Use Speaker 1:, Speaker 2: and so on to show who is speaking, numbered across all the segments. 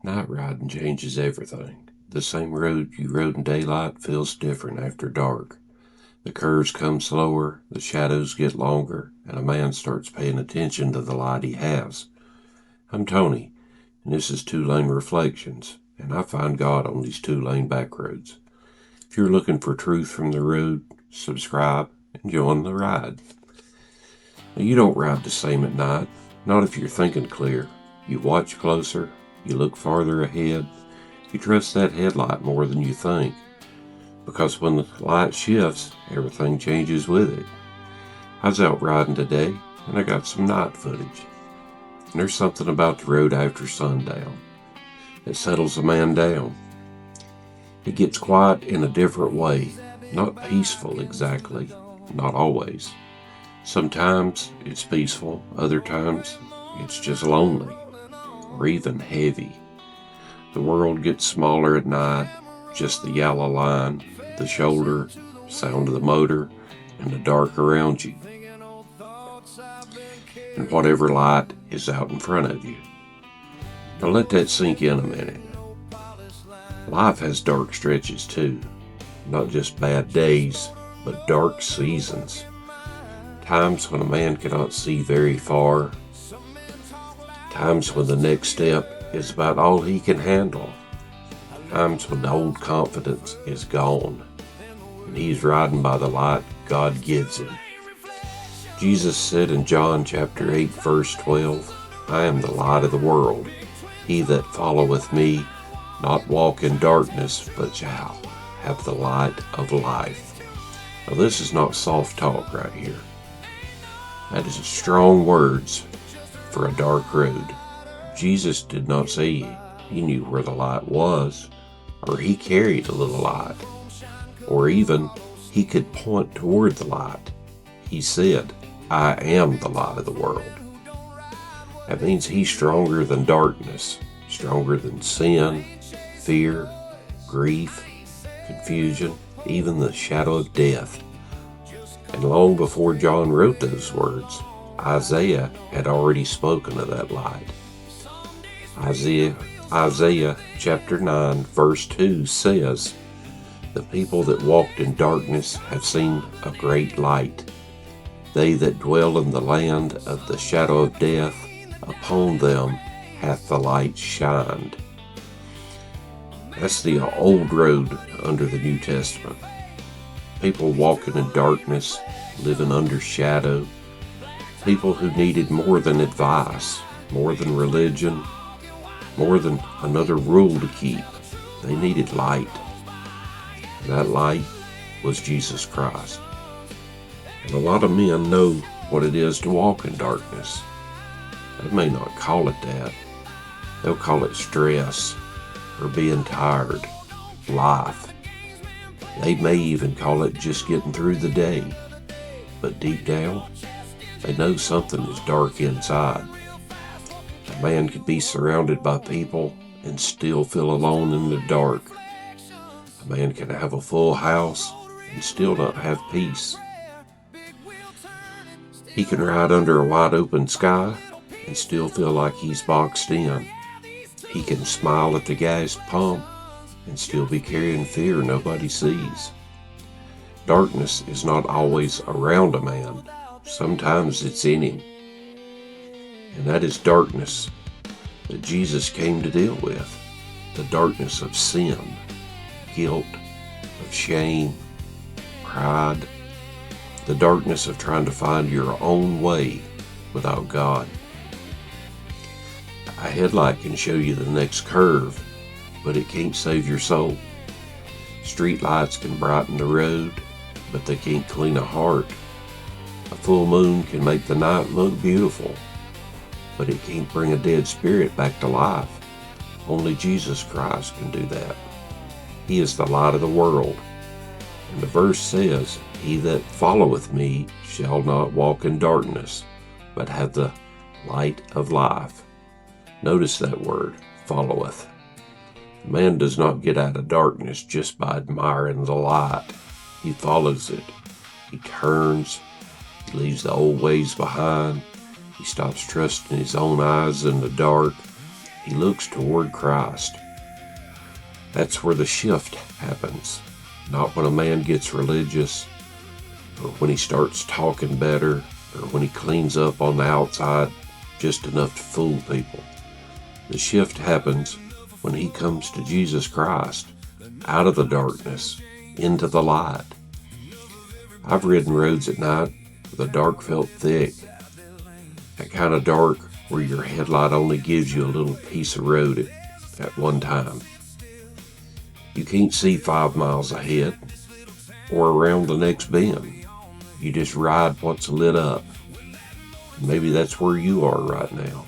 Speaker 1: Night riding changes everything. The same road you rode in daylight feels different after dark. The curves come slower, the shadows get longer, and a man starts paying attention to the light he has. I'm Tony, and this is Two Lane Reflections, and I find God on these two-lane back roads. If you're looking for truth from the road, subscribe and join the ride. Now, you don't ride the same at night, not if you're thinking clear. You watch closer, you look farther ahead, you trust that headlight more than you think. Because when the light shifts, everything changes with it. I was out riding today, and I got some night footage. And there's something about the road after sundown that settles a man down. It gets quiet in a different way, not peaceful exactly, not always. Sometimes it's peaceful, other times it's just lonely, or even heavy. The world gets smaller at night, just the yellow line, the shoulder, sound of the motor, and the dark around you. And whatever light is out in front of you. Now let that sink in a minute. Life has dark stretches too, not just bad days, but dark seasons. Times when a man cannot see very far. Times when the next step is about all he can handle. Times when the old confidence is gone, and he's riding by the light God gives him. Jesus said in John chapter 8, verse 12, I am the light of the world. He that followeth me, not walk in darkness, but shall have the light of life. Now this is not soft talk right here. That is strong words for a dark road. Jesus did not say he knew where the light was, or he carried a little light, or even he could point toward the light. He said, I am the light of the world. That means he's stronger than darkness, stronger than sin, fear, grief, confusion, even the shadow of death. And long before John wrote those words, Isaiah had already spoken of that light. Isaiah chapter 9 verse 2 says, the people that walked in darkness have seen a great light. They that dwell in the land of the shadow of death, upon them hath the light shined. That's the old road under the New Testament. People walking in darkness, living under shadow. People who needed more than advice, more than religion, more than another rule to keep. They needed light. And that light was Jesus Christ. And a lot of men know what it is to walk in darkness. They may not call it that. They'll call it stress, or being tired, life. They may even call it just getting through the day. But deep down, they know something is dark inside. A man could be surrounded by people and still feel alone in the dark. A man can have a full house and still not have peace. He can ride under a wide open sky and still feel like he's boxed in. He can smile at the gas pump and still be carrying fear nobody sees. Darkness is not always around a man. Sometimes it's in him. And that is darkness that Jesus came to deal with. The darkness of sin, guilt, of shame, pride, the darkness of trying to find your own way without God. A headlight can show you the next curve, but it can't save your soul. Street lights can brighten the road, but they can't clean a heart. A full moon can make the night look beautiful, but it can't bring a dead spirit back to life. Only Jesus Christ can do that. He is the light of the world. And the verse says, he that followeth me shall not walk in darkness, but have the light of life. Notice that word, followeth. Man does not get out of darkness just by admiring the light. He follows it. He turns. He leaves the old ways behind. He stops trusting his own eyes in the dark he looks toward Christ. That's where the shift happens. Not when a man gets religious, or when he starts talking better, or when he cleans up on the outside just enough to fool people. The shift happens when he comes to Jesus Christ, out of the darkness, into the light. I've ridden roads at night where the dark felt thick. That kind of dark where your headlight only gives you a little piece of road at one time. You can't see 5 miles ahead or around the next bend. You just ride what's lit up. Maybe that's where you are right now.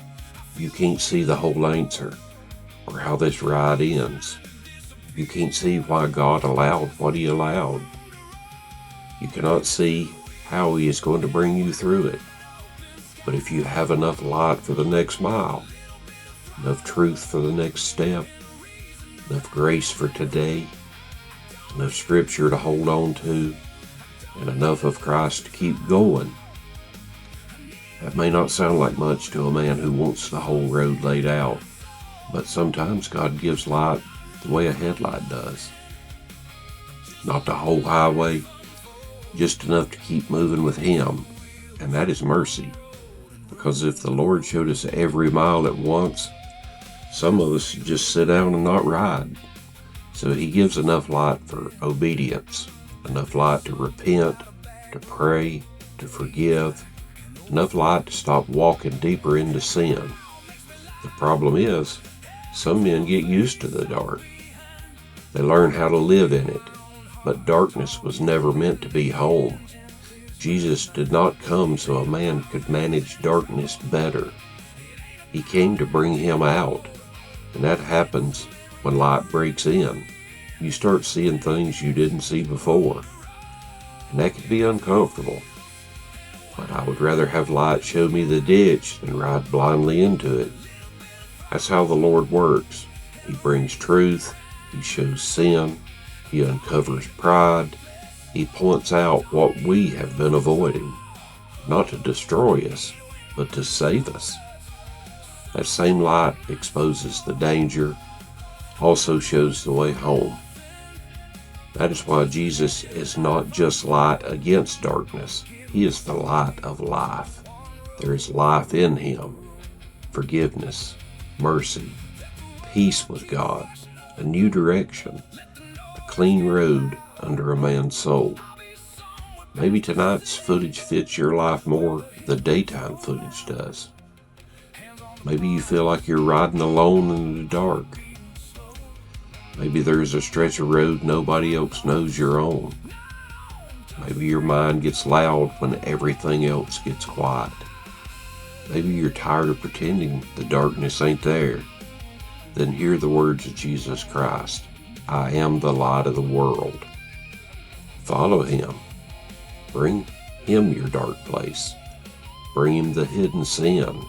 Speaker 1: You can't see the whole answer or how this ride ends. You can't see why God allowed what he allowed. You cannot see how he is going to bring you through it. But if you have enough light for the next mile, enough truth for the next step, enough grace for today, enough scripture to hold on to, and enough of Christ to keep going. That may not sound like much to a man who wants the whole road laid out, but sometimes God gives light the way a headlight does. Not the whole highway, just enough to keep moving with him, and that is mercy. Because if the Lord showed us every mile at once, some of us just sit down and not ride. So he gives enough light for obedience, enough light to repent, to pray, to forgive, enough light to stop walking deeper into sin. The problem is, some men get used to the dark. They learn how to live in it, but darkness was never meant to be home. Jesus did not come so a man could manage darkness better. He came to bring him out, and that happens when light breaks in. You start seeing things you didn't see before, and that can be uncomfortable. But I would rather have light show me the ditch than ride blindly into it. That's how the Lord works. He brings truth, he shows sin, he uncovers pride, he points out what we have been avoiding, not to destroy us, but to save us. That same light exposes the danger, also shows the way home. That is why Jesus is not just light against darkness. He is the light of life. There is life in him, forgiveness, mercy, peace with God, a new direction, a clean road under a man's soul. Maybe tonight's footage fits your life more than daytime footage does. Maybe you feel like you're riding alone in the dark. Maybe there's a stretch of road nobody else knows you're on. Maybe your mind gets loud when everything else gets quiet. Maybe you're tired of pretending the darkness ain't there. Then hear the words of Jesus Christ. I am the light of the world. Follow him. Bring him your dark place. Bring him the hidden sin.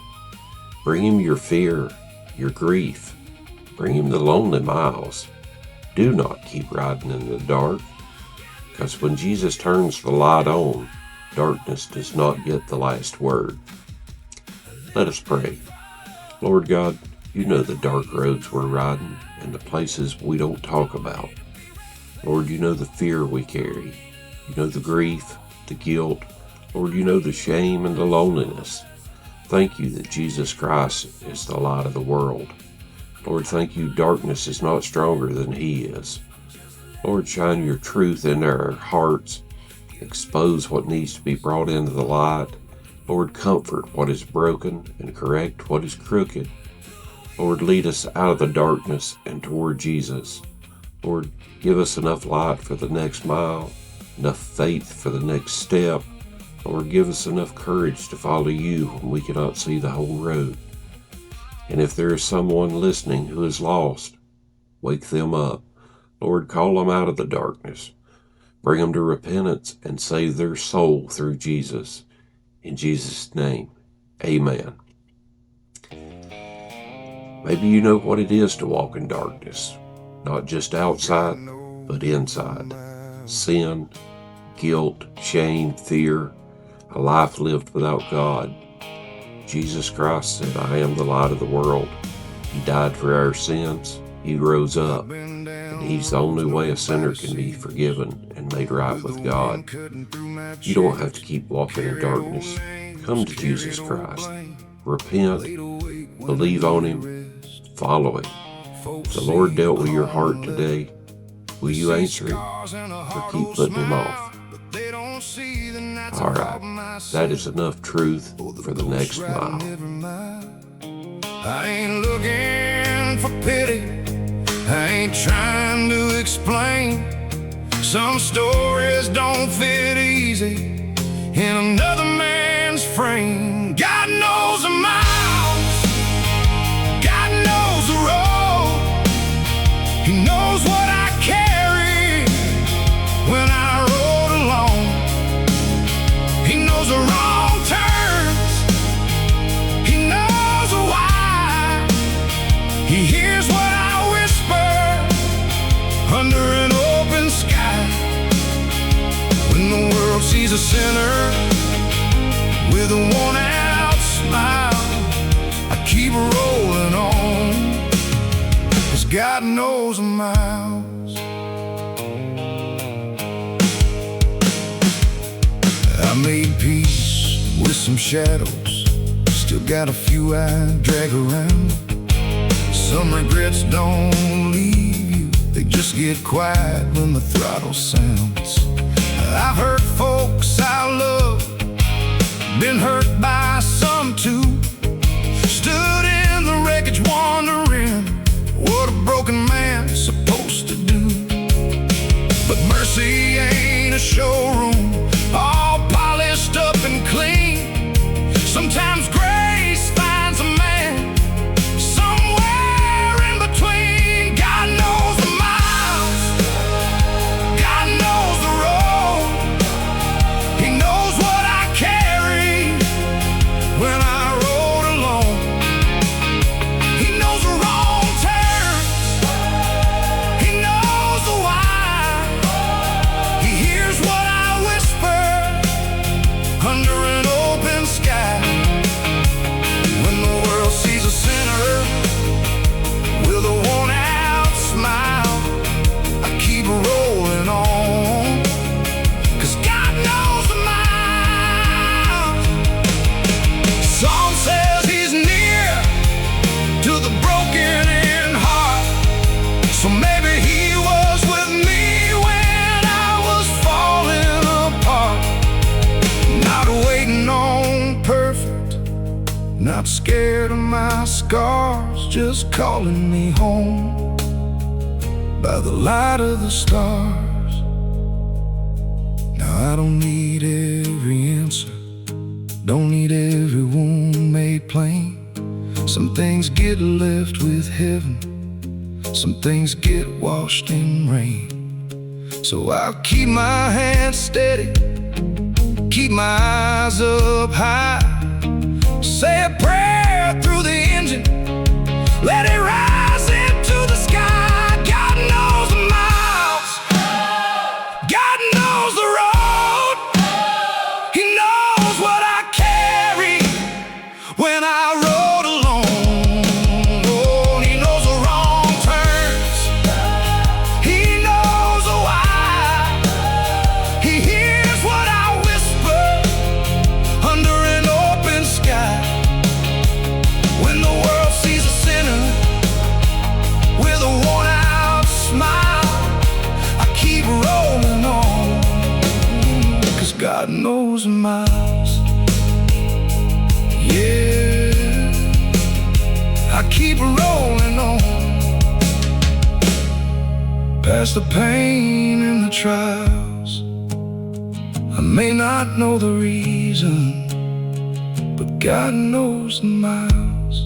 Speaker 1: Bring him your fear, your grief. Bring him the lonely miles. Do not keep riding in the dark, because when Jesus turns the light on, darkness does not get the last word. Let us pray. Lord God, you know the dark roads we're riding and the places we don't talk about. Lord, you know the fear we carry. You know the grief, the guilt. Lord, you know the shame and the loneliness. Thank you that Jesus Christ is the light of the world. Lord, thank you darkness is not stronger than he is. Lord, shine your truth into our hearts. Expose what needs to be brought into the light. Lord, comfort what is broken and correct what is crooked. Lord, lead us out of the darkness and toward Jesus. Lord, give us enough light for the next mile, enough faith for the next step. Lord, give us enough courage to follow you when we cannot see the whole road. And if there is someone listening who is lost, wake them up. Lord, call them out of the darkness. Bring them to repentance and save their soul through Jesus. In Jesus' name, amen. Maybe you know what it is to walk in darkness, not just outside, but inside. Sin, guilt, shame, fear, a life lived without God. Jesus Christ said, I am the light of the world. He died for our sins. He rose up, and He's the only way a sinner can be forgiven and made right with God. You don't have to keep walking in darkness. Come to Jesus Christ. Repent, believe on Him, follow Him. If the Lord dealt with your heart today, will you answer Him or keep putting Him off? Alright, that is enough truth for the next mile.
Speaker 2: I ain't looking for pity, I ain't trying to explain. Some stories don't fit easy in another man's frame. God knows the miles, God knows the road. He knows what I carry when I rode alone. He knows the wrong turns, He knows why. He hears what I whisper under an open sky. When the world sees a sinner with a worn-out smile, I keep rolling on, 'cause God knows the miles. I made peace with some shadows, still got a few I drag around. Some regrets don't leave you, they just get quiet when the throttle sounds. I've hurt folks I love, been hurt by some too. Stood in the wreckage wondering what a broken man's supposed to do. But mercy ain't a showroom, all polished up and clean. Sometimes grace finds a man somewhere in between. God knows the miles, God knows the road. He knows what I carry when I rode alone. He knows the wrong turns, He knows the why. He hears what I whisper under an open sky. When the world sees a sinner with a worn-out smile, I keep rolling on, 'cause God knows the miles. Song says He's near to the broken in heart, so maybe He was with me when I was falling apart. Not waiting on perfect, not scared of my scars, just calling me home by the light of the stars. Now I don't need every answer, don't need every wound made plain. Some things get left with heaven, some things get washed in rain. So I'll keep my hands steady, keep my eyes up high, say a prayer through the engine, let it rise into the sky. God knows the miles, God knows the road. He knows what I carry when I rode alone. Oh, He knows the wrong turns, He knows the why. He hears what I whisper under an open sky. When the world sees a sinner with a worn-out smile, I keep rolling on, 'cause God knows the miles. Yeah, I keep rolling on, past the pain and the trials. I may not know the reason, but God knows the miles.